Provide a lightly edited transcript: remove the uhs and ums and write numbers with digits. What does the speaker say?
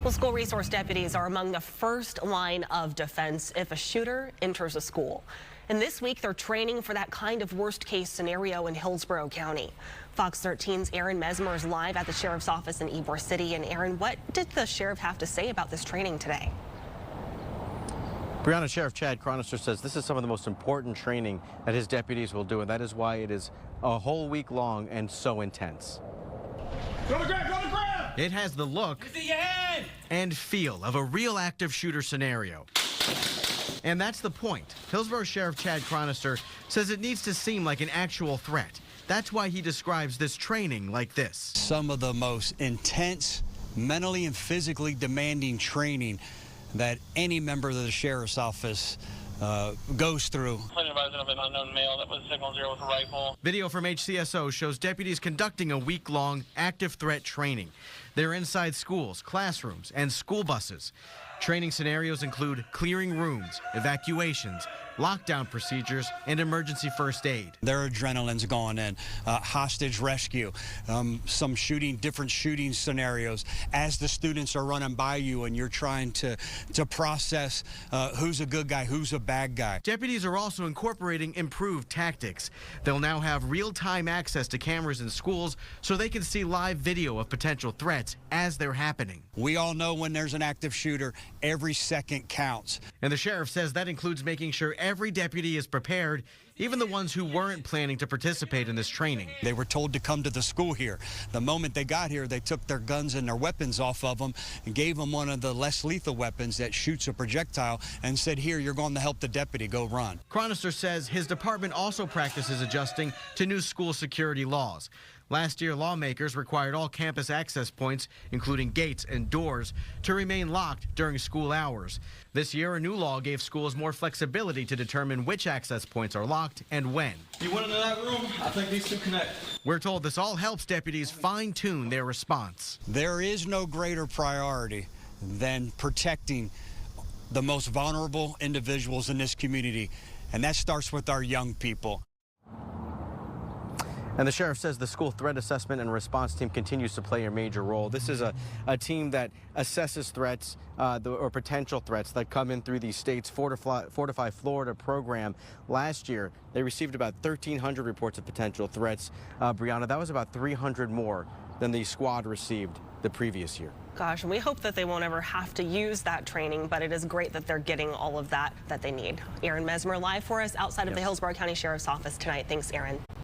Well, school resource deputies are among the first line of defense if a shooter enters a school. And this week, they're training for that kind of worst-case scenario in Hillsborough County. Fox 13's Aaron Mesmer is live at the sheriff's office in Ybor City. And Aaron, what did the sheriff have to say about this training today? Brianna, Sheriff Chad Chronister says this is some of the most important training that his deputies will do, and that is why it is a whole week long and so intense. Go to grab, go to grab! It has the look and feel of a real active shooter scenario. And that's the point. Hillsborough Sheriff Chad Chronister says it needs to seem like an actual threat. That's why he describes this training like this. Some of the most intense, mentally and physically demanding training that any member of the sheriff's office goes through. Of an unknown male that was signal 0 with a rifle. Video from HCSO shows deputies conducting a week-long active threat training. They're inside schools, classrooms, and school buses. Training scenarios include clearing rooms, evacuations, lockdown procedures, and emergency first aid. Their adrenaline's gone in, hostage rescue, different shooting scenarios as the students are running by you and you're trying to process who's a good guy, who's a bad guy. Deputies are also incorporating improved tactics. They'll now have real-time access to cameras in schools so they can see live video of potential threats as they're happening. We all know when there's an active shooter, every second counts. And the sheriff says that includes making sure every deputy is prepared, even the ones who weren't planning to participate in this training. They were told to come to the school here. The moment they got here, they took their guns and their weapons off of them and gave them one of the less lethal weapons that shoots a projectile and said, here, you're going to help the deputy, go run. Chronister says his department also practices adjusting to new school security laws. Last year, lawmakers required all campus access points, including gates and doors, to remain locked during school hours. This year, a new law gave schools more flexibility to determine which access points are locked and when. You went into that room? I think these two connect. We're told this all helps deputies fine-tune their response. There is no greater priority than protecting the most vulnerable individuals in this community, and that starts with our young people. And the sheriff says the school threat assessment and response team continues to play a major role. This is a team that assesses threats or potential threats that come in through the state's Fortify Florida program. Last year, they received about 1,300 reports of potential threats. Brianna, that was about 300 more than the squad received the previous year. Gosh, and we hope that they won't ever have to use that training, but it is great that they're getting all of that they need. Aaron Mesmer live for us outside of the Hillsborough County Sheriff's Office tonight. Thanks, Aaron.